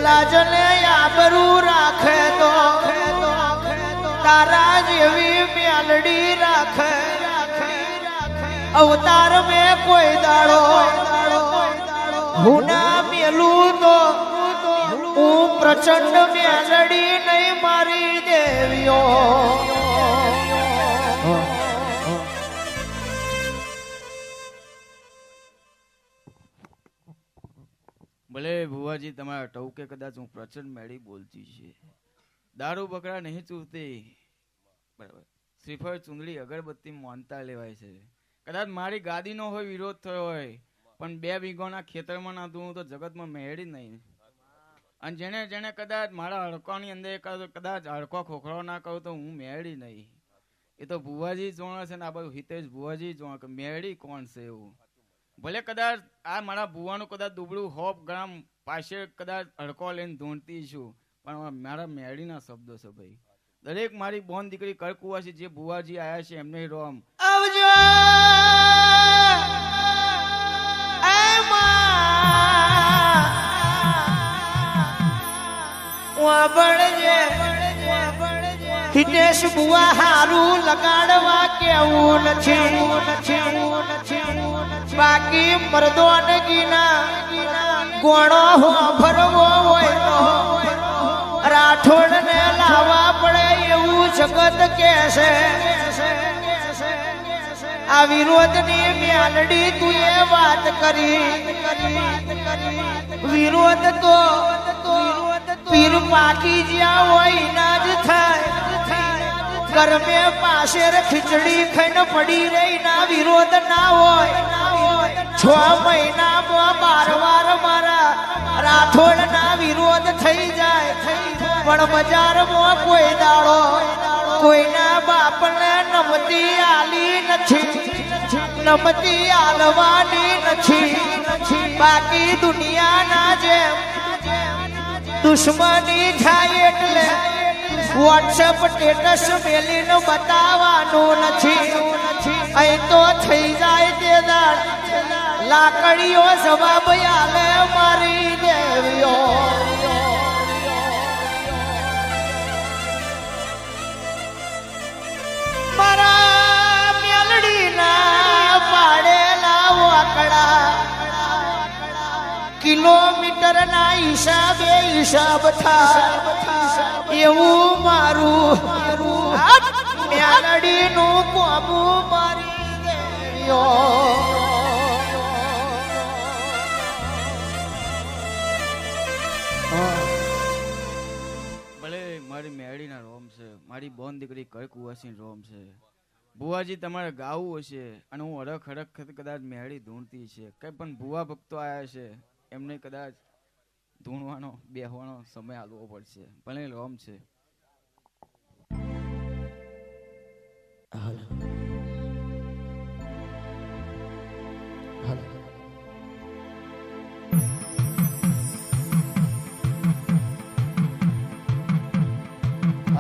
લાજને આબરૂ રાખે તો તારા જેવી મેલડી રાખે અવતાર મેં કોઈ દાડો હું ના મેલું તો હું પ્રચંડ મેલડી નહીં મારી દેવીઓ ભલે ભુવાજી તમારા ટવકે કદાચ હું પ્રચંડ મેળી બોલતી છે, દારૂ બકરા નહીં ચૂરતી, બરાબર, શ્રીફળ ચુંદડી અગરબત્તી માનતા લેવાય છે. કદાચ મારી ગાદીનો હોય વિરોધ થયો હોય પણ 2 વીઘોના ખેતરમાં ના તું તો જગતમાં મેળી નહીં. અને જેને જેને કદાચ મારા હડકોની અંદર કદાચ હડકો ખોખરો ના કહું તો હું મેળી નહીં. એ તો ભુવાજી જોણે છે ને આ બધું હિતેશ ભુવાજી જોણે કે મેળી કોણ છે એવું. ભલે કદાચ આ મારા ભુવાનું કદાચ દુબળું 100 ગ્રામ પાસે કદાચ હડકો લઈને ધૂણતી છું પણ મારા મેળીના શબ્દો છે ભાઈ. દરેક મારી બોન દીકરી કળકુવાસી જે ભુવાજી આયા છે એમને રોમ આવજો હિતેશ બુઆ હારું લગાડવા કેવું નથી બાકી મર્દોનગીના ગોણો ભરવો હોય તો રાઠોડ ને લાવવા પડે એવું જગત કે છે. આ વિરોધની મેલડી તું એ વાત કરી વિરોધ તો પીર પાકી જ્યાં હોય ના જ થાય. ઘરમે પાછળ ખીચડી ખાઈને પડી રહી ના વિરોધ ના હોય. 6 મહિનામાં 12 વાર મારા રાઠોડ ના વિરોધ થઈ જાય પણ બજારમાં કોઈ દાડો કોઈના બાપને નમતી આલી નથી, નમતી આલવાની નથી. બાકી દુનિયાના જેમ દુશ્મની થાય એટલે વોટ્સએપ સ્ટેટસ મેલીને બતાવવાનું નથી. અહીં તો થઈ જાય તે દાડ લાકડીઓ જવાબ આલે મારી દેવીઓ. મારા મેલડીના પાડેલા વાકડા કિલોમીટરના હિસાબે હિસાબ થાય એવું મારું મેલડીનું કોબું મારી દેવીઓ. ભલે મારી મેળીના રોમ છે, મારી બોન દીકરી કળકુવાસી રોમ છે. ભુવાજી તમારે ગાવું હશે અને હું હરખ હરખ કદાચ મેળી ધૂણતી છે કઈ પણ ભુવા ભક્તો આયા છે એમને કદાચ ધૂણવાનો બેહવાનો સમય આલવો પડશે. ભલે રોમ છે.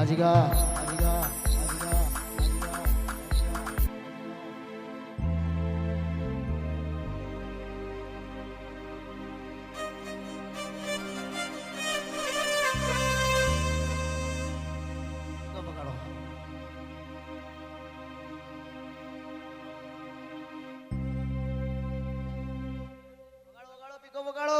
આજગા વગાડો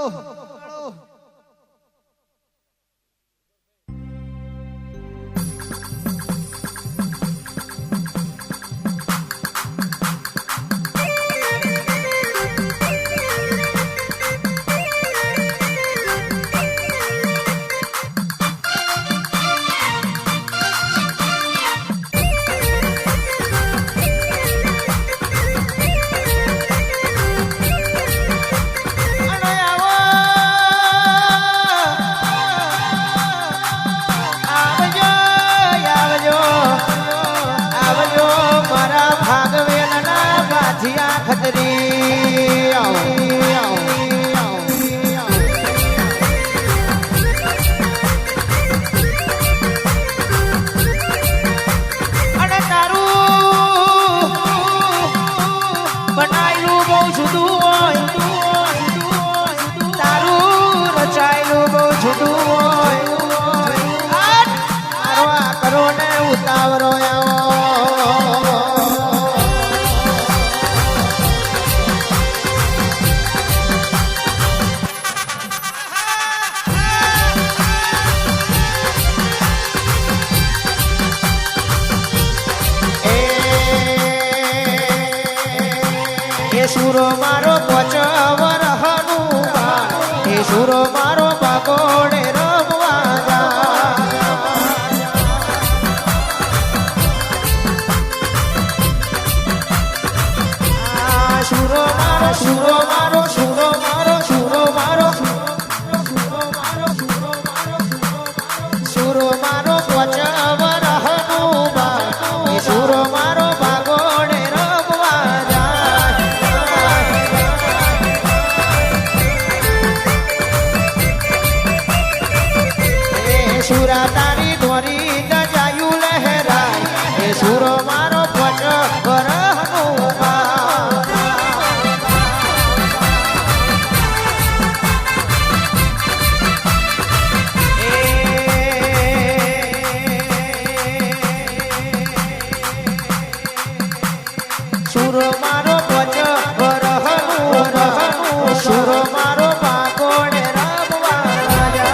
સુરો મારો પચવરહનું બાળ એ સુરો મારો બાગોડે રમવા જાય સુરો મારો સુરો મારો સુરો મારો સુરો મારો સુરો મારો પચવરહનું બાળ એ સુરો મારો બાગોડે રમવા જાય એ સુરા તારી ધોરી દજાયું લહેરાય એ સુરો મારો પચવરહનું બાળ સુરો મારો પચવરહનું સુરો મારો બાગોડે રમવા જાય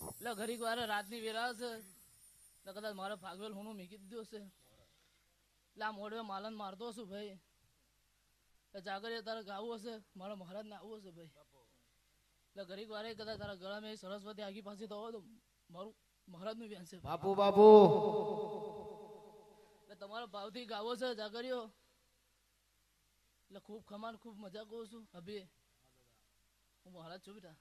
એટલે ઘડીક વાર રાતની વેરા છે એટલે કદાચ મારે ભાગવેલ હું મીકી દીધો છે એટલે આ મોડવે માલન મારતો છું ભાઈ જાગરે તારે ગાવું હશે મારા મહારાજ ને આવવું હશે ભાઈ એટલે ઘડીક વારે કદાચ તારા ગળામાં સરસ્વતી આગી પાછી તો તો મારું મહારાજ નું વ્યાન છે બાપુ બાપુ એટલે તમારો ભાવથી ગાવો છે જાગર્યો એટલે ખૂબ ખમાન ખૂબ મજા કહું છું અભી હું મહારાજ છું બેટા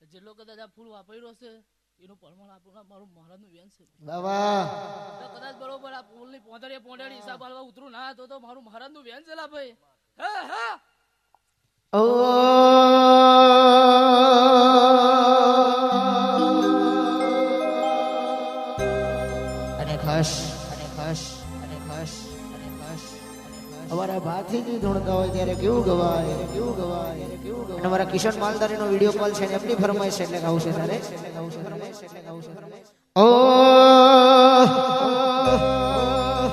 જેટલો કદાચ આ ફૂલ વાપર્યો છે એનું પરમાણ આપું મારું મહારાજ નું વ્યાન છે બાબા કદાચ બરોબર આ ફૂલ ની પોંદડીએ હિસાબ આલવા ઉતરું ના તો મારું મહારાજ નું વ્યાન છે લા ભાઈ હા હા ઓ અને ખસ અમારા ભાથી જ ધૂણતા હોય ત્યારે કેવું ગવાય અને અમારા કિશન માલધારીનો વિડીયો કોલ છે ને એમની ફરમાઈશ એટલે ગાવું છે તારે ઓ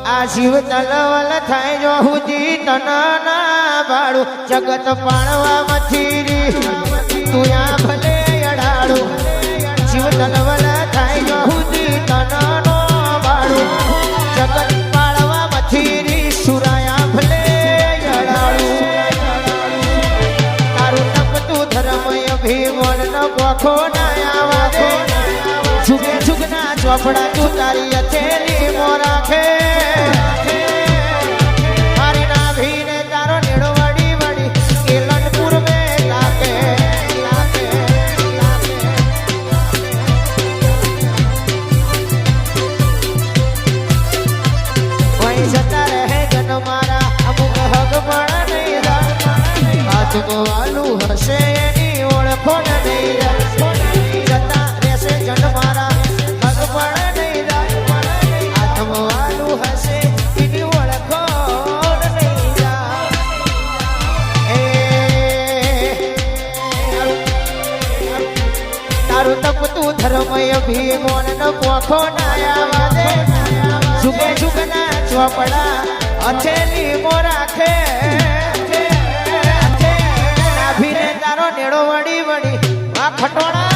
આ શિવ તલવલ થાય જો હુજી તનના બાળું જગત પાણવા મથીરી તું આ ભલે અડાડું શિવ તલવલ થાય જો હુજી તનનો બાળું જગત પાણવા મથીરી સુરાયા ભલે અડાડું તારું તપતું ધર્મય ભીમોન ન પોખો ના આવા દે છુગે છુગના ચોપડા તું તારી અથેલી મો રાખે મારી નાભીને તારો નીડો વડી વડી કેલનપુર મે લાગે વહી જતા રહે જન મારા અમુક હક પણ નહીં હાથમાં વાલું હશે એની ઓળખો નહીં જતા રહેશે જન મારા હક પણ નહીં હાથમાં વાલું હશે એની ઓળખો નહીં તારું તપતું ધર્મય ભીમોન ન પોખો ના આવા દે સુગે સુગના ચોપડા અથેલી મો રાખે નાભીને તારો નેડો વડી વડી આ ખટોણા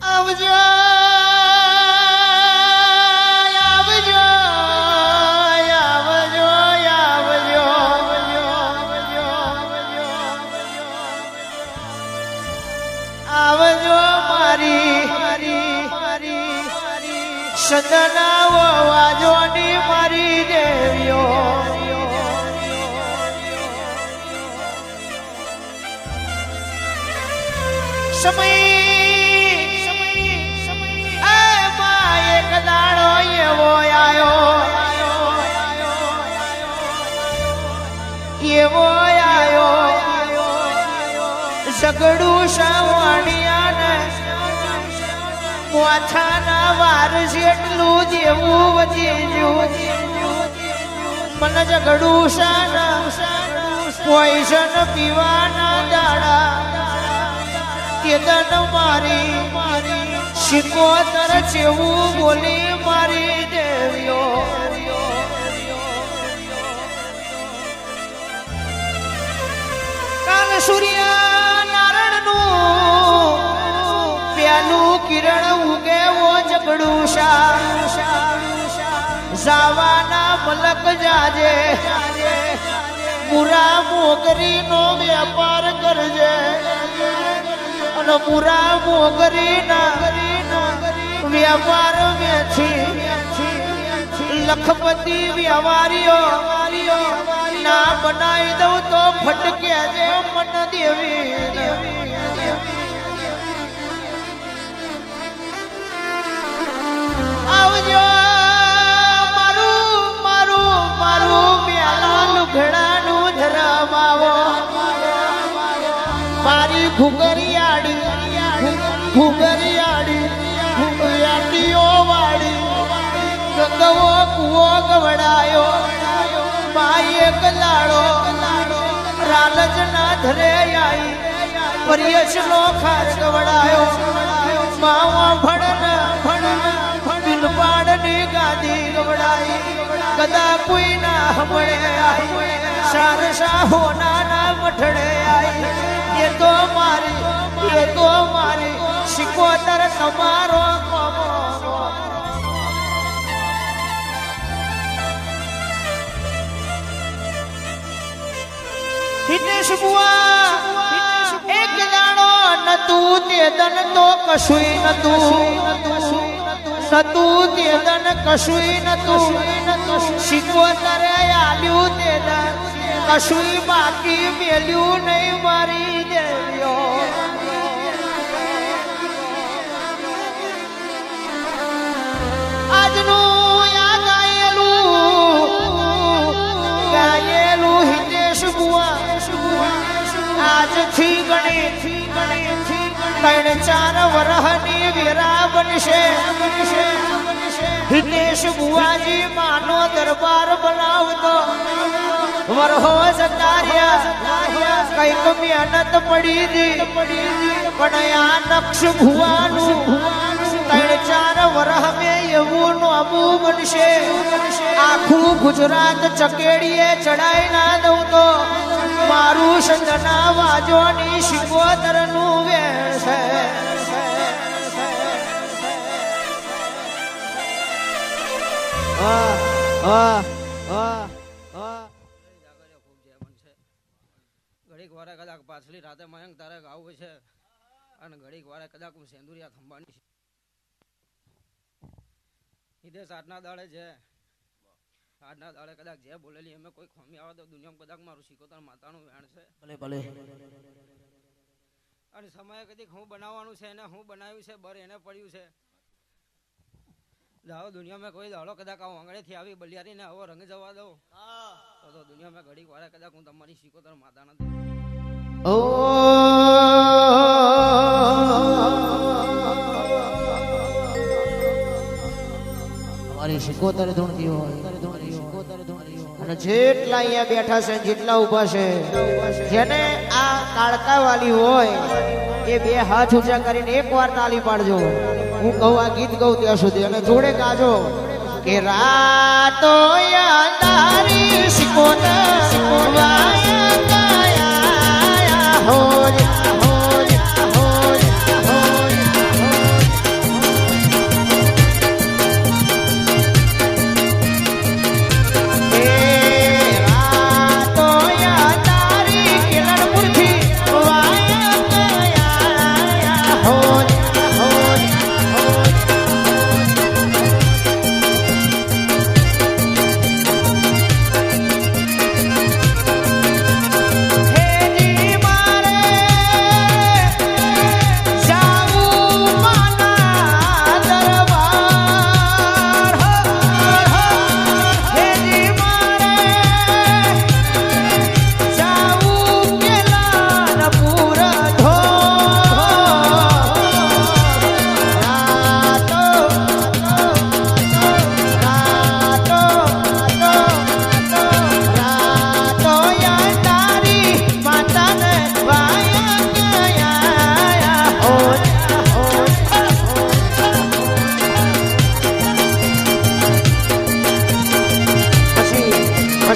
આવજો આવજો આવજો આવજો આવજો મારી સદના વાજોની મારી દેવીઓ સમય એક દાડો એવો આયો ઝઘડું સાવણિયાને મોછાના વારસ એટલું જેવું વજીજું મન ઝઘડું શાના પોઈઝન પીવાના દાડા કેદન મારી શિકોતર જેવું બોલી મારી દેવીઓ કાલ સૂર્ય નારાયણનું પ્યાલું કિરણ ઉગે ઓ ઝઘડું જાવાના મલક જાજે મુરા મોગરી નો વેપાર કરજે અને મુરા મોગરી ના વેપાર વેચી લખપતિ વ્યવહારીઓ ના બનાવી દઉં તો ફટકે જે મન દેવી આવજો મારું પ્યાલા લુઘડાનું ધરમાવો મારી ઘુગરિયાડી યાટીઓ વાળી ગગવો કુવો ગવડાયો માઈ એક લાડો રાલજ ના ધરે આઈ પરિયશ નો ખાર ગવડાયો માવા ભણ બિલપાડની ગાદી ગવડાઈ કદા કોઈ ના હમળે આઈ સારસા હોના ના મઠડે આઈ એ તો મારી શિકોતર તમારો હિતેશ બુઆ એક દાડો નતું તે દન તો કશુંય નતું તે દન કશુંય નતું શિકોતરે આલ્યું તે દન કશુંય બાકી મેલ્યું નહીં મારી દેવીઓ આજનું આ ગાયેલું હિતેશ બુઆ આજથી ગણી 3-4 વરહની વેરા બનશે હિતેશ બુઆજી માનો દરબાર બનાવતો વરહો જતા રહ્યા કઈક મહેનત પડી હતી પણ આ નક્ષ ભુવાનું 3-4 વરહ મેં એવું નોમું બનશે આખું ગુજરાત ચકેડીએ ચડાઈ ના દઉં તો મારું સંજના વાજોની શિકોતર નું વેણ છે ઘડીક વારે કદાચ પાછલી રાતે મયંક તારે ગાવું છે અને ઘડીક વારે કદાચ હું સેન્દુરિયા થંભાની હિદેશ આજના દાડે છે આજના દાડે કદાચ જે બોલેલી એમે કોઈ ખોમી આવે તો દુનિયામાં કદાચ મારું શિકોતર માતાનું વેણ છે ભલે અને સમયે કદી હું બનાવવાનું છે એને હું બનાવ્યું છે બર એને પડ્યું છે દાવો દુનિયામાં કોઈ દાડો કદાચ આવું આંગળેથી આવી બલિયારીને આવો રંગ જવા દઉં તો દુનિયામાં ઘડીક વારે કદાચ હું તમારી શિકોતર માતા નથી મારી શિકોતર ધૂણતી હોય અને જેટલા અહીંયા બેઠા છે જેટલા ઉભા છે જેને આ કાળકા વાલી હોય એ 2 હાથ ઊંચા કરીને એકવાર તાલી પાડજો હું કહું આ ગીત ગાઉં ત્યાં સુધી અને જોડે ગાજો કે રાતો યાદારી શિકોતર વાયા ગાયા હોય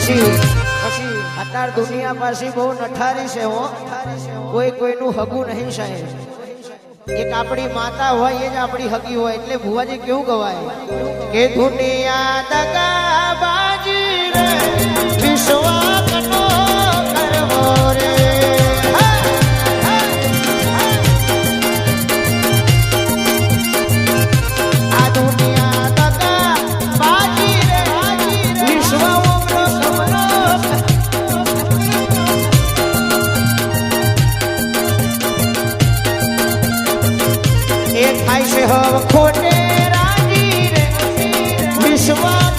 પછી અત્યાર દુનિયા પાછી બહુ નઠારી છે હો કોઈ કોઈનું હગું નહીં સાહેબ એક આપણી માતા હોય એ જ આપણી હગી હોય એટલે ભુવાજી કેવું ગવાય કે દુનિયા દગાબાજી રે વિશ્વાસનો કરવો રે આ દુનિયા દગાબાજી રે વિશ્વાસનો એ થાય છે હવે ખોટે રાજી રે વિશ્વાસ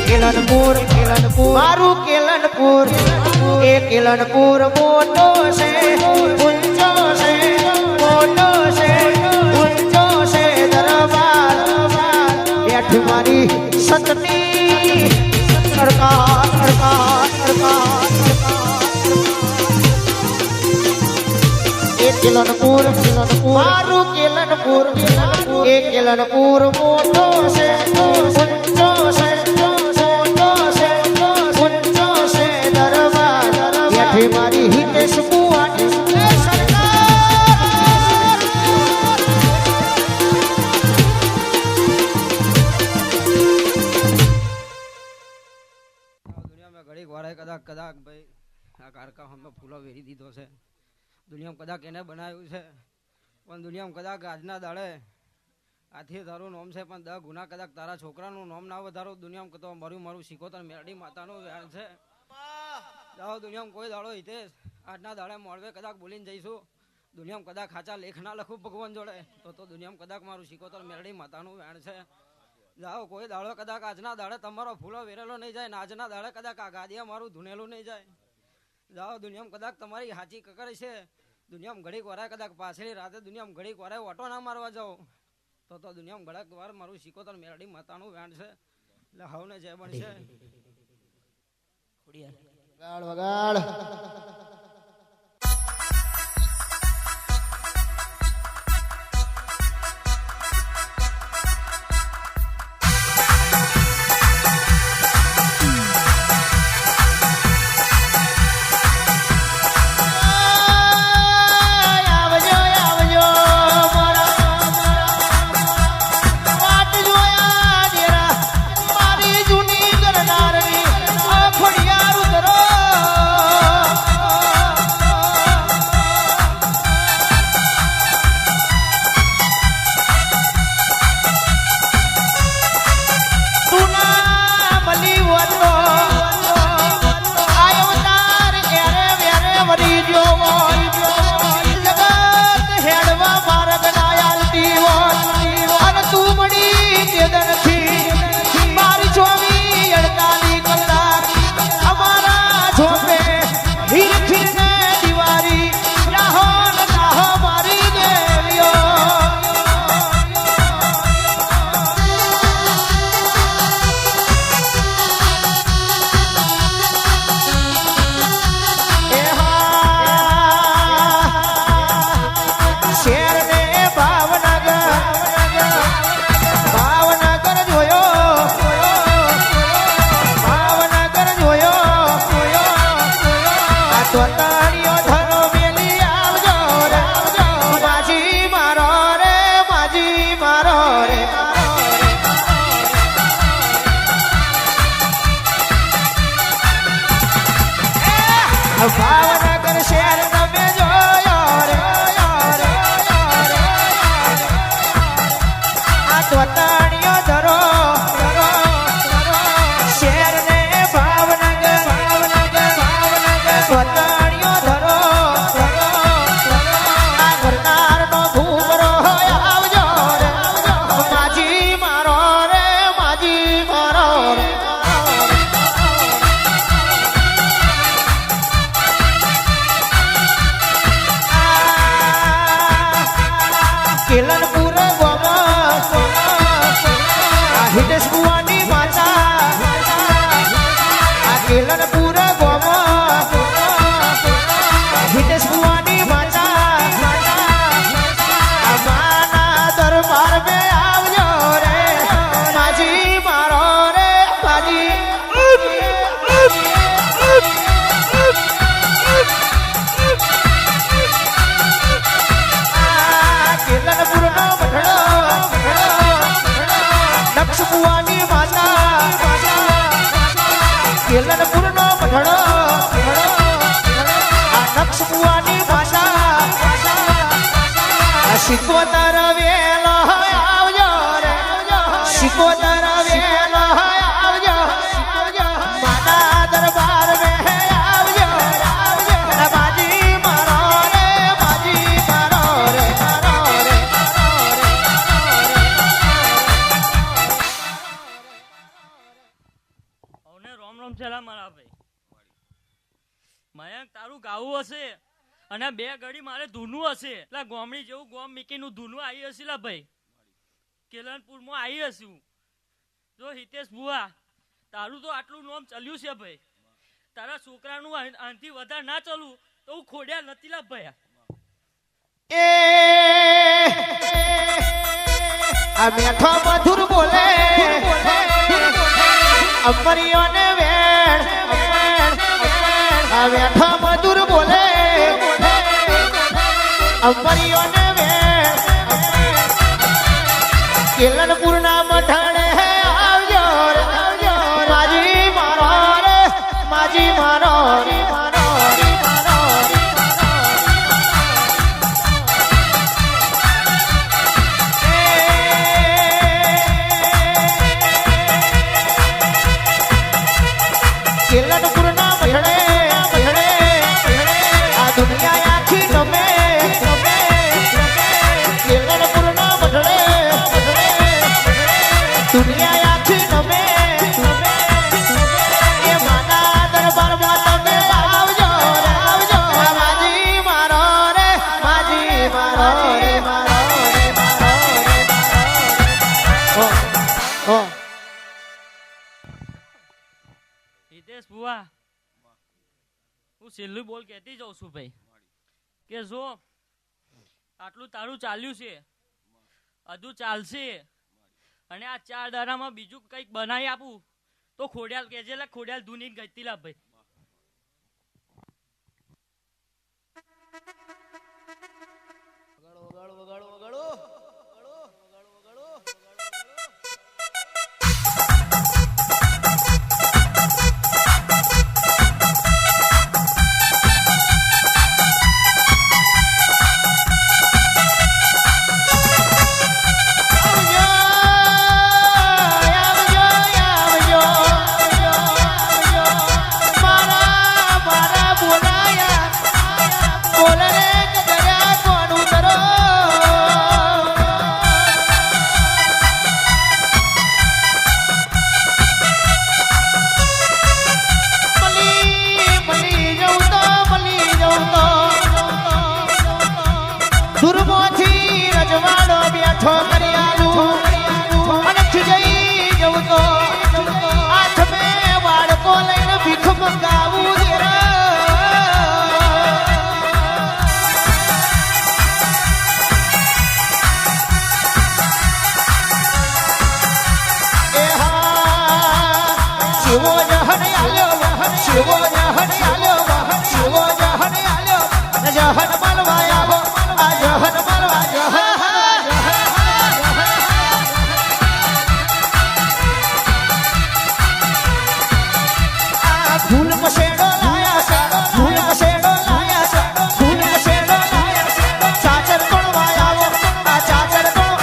કેલનપુર મારું કેલનપુર એ કેલનપુર મોટો છે ઊંચો છે મોટો છે ઊંચો છે દરબાર બેઠી મારી સતની સરકાર સરકાર સરકાર એ કેલનપુર મારું કેલનપુર એ કેલનપુર મોટો છે ઊંચો છે મારી હિતેશ બુવાની દુનિયામાં ઘડીક વાળાએ કદાચ ભાઈ આ કારકા અમે ફૂલો વેરી દીધો છે દુનિયામાં કદાચ એને બનાવ્યું છે પણ દુનિયામાં કદાચ આજના દાડે આથી તારું નામ છે પણ 10 ગુના કદાચ તારા છોકરાનું નામ ના વધારો દુનિયામાં કતો મારું શીખોતર મેરડી માતાનું વ્યાણ છે જાઓ દુનિયામાં કોઈ દાડો હિતેશ આજના દાડે મળવે કદાચ બોલીને જઈશું દુનિયામાં કદાચ ખાચા લેખ ના લખું ભગવાન જોડે તો દુનિયામાં કદાચ મારું શીખોતર મેરડી માતાનું વ્યાણ છે જાઓ કોઈ દાડો કદાચ આજના દાડે તમારો ફૂલો વેરેલો નહીં જાય ને આજના દાડે કદાચ આ ગાદિયા મારું ધૂનેલું નહીં જાય જાઓ દુનિયામાં કદાચ તમારી હાચી કકર છે દુનિયામાં ઘડીક વારે કદાચ પાછળી રાતે દુનિયામાં ઘડીક વારે ઓટો ના મારવા જાઓ તો દુનિયામાં ઘડીક વાર મારું શીખોતર મેરડી માતાનું વ્યાણ છે એટલે હવને જે બનશે વગાડ વગાડ ભાવનગર શહેર તમે જોયો રે આ તોતાણીઓ ધરો શહેર ને ભાવનગર તોતાણીઓ ધરો આ ઘરનાર નો ઘૂમરો આવજો રે માજી મારો રે માજી મારો રે કેલનપુર ગોમા હિતેશ બુવાની માતા આ કેલનપુર ગોમા શિકોતર વેલો આવજો રે શિકોતર વેલો આવજો માના દરબાર મે આવજો બાજી મારો રે બાજી મારો રે અવને રોમ રોમ છેલા મારા ભાઈ મયંક તારું ગાવું હશે અને બે ઘડી મારે ધૂનું હશે એટલે ગોમડી જેવું ગોમ મીકીનું ધૂનું આવી હશે લા ભાઈ કેલનપુરમાં આવી હશું જો હિતેશ બુઆ તારું તો આટલું નોમ ચાલ્યું છે ભાઈ તારા છોકરાનું આનાથી વધારે ના ચાલવું તો હું ખોડ્યા નથી લા ભાઈ એ આ મેઠો મધુર બોલે અમરીઓને વેણ આ મેઠો મધુર બોલે અમરીઓને વેણ કેલનપુર ના મઠાણે આવજો રે આવજો માજી મારો રે માજી મારો રે મારો રે મારો રે કેલનપુર ના મઠાણે આ દુનિયા આખી ગમે કેલનપુર ના મઠાણે દુનિયા આખી નમે એ માના દરબારમાં તમે આવજો રે આવજો માજી મારો રે માજી મારો રે મારો રે મારો રે મારો હિતેશ બુઆ હું છેલ્લું બોલ કહેતી જાઉં છું ભાઈ કે જો આટલું તારું ચાલ્યું છે હજુ ચાલશે અને આ 4 દાડામાં બીજું કંઈક બનાવી આપું તો ખોડિયાલ કહેજે લા ખોડિયાલ ધૂની ગઈ લા ભાઈ દુર્મોથી રજવાડો બેઠો કર્યાલું અને ખીજઈ જવું તો હાથ મે વાડકો લઈને ભીખ મંગાવું શિવો જહન આલ્યો શિવો જહન આલ્યો શિવો જહન આલ્યો જહન મલવાયા આ જહન મલવા જહન ફૂલ મસેડો લાયા છે ફૂલ મસેડો લાયા છે ફૂલ મસેડો લાયા છે ચાચર કોણ વાયાવો આ ચાચર કોણ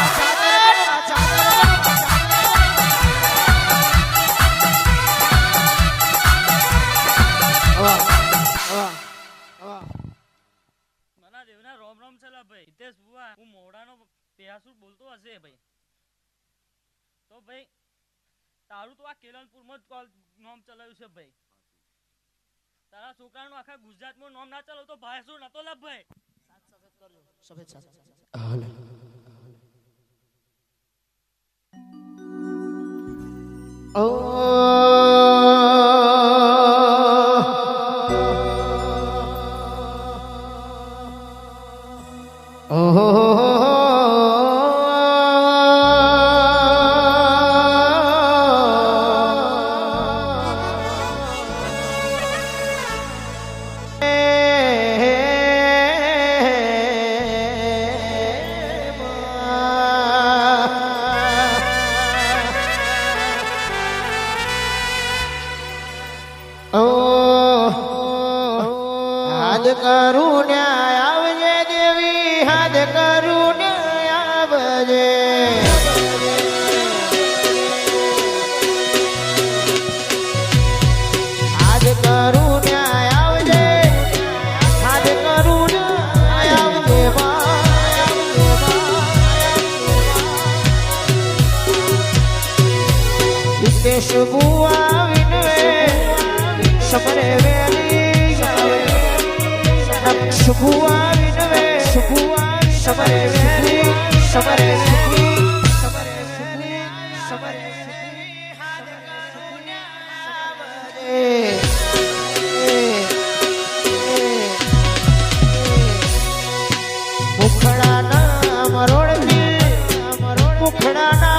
મના દેવના રોમ રોમ છે લા ભાઈ હિતેશ બુઆ હું મોડાનો પેયાસુર બોલતો હશે ભાઈ તો ભાઈ તારું તો આ કેલનપુરમાં જ નામ ચલાવ્યું છે ભાઈ તારા છોકરાનું આખા ગુજરાતમાં નામ ના ચલાવ તો ભાઈ શું નતો લા ભાઈ સફેદ સાથ હાથ કરું ન્યાય આવજે દેવી હાથ કરું ન્યાય બળજે આજ કરું ન્યાય આવજે આજ કરું ન્યાય આવજે વિદેશ બુઆ વિનવે સમરે વેલી નક્ષ બુઆ વિનવે સમરે વેલી સમરે વેલી સમરે વેલી સમરે વેલી હાથ કરું ન્યાય મુખડાના મરોડ મુખડાના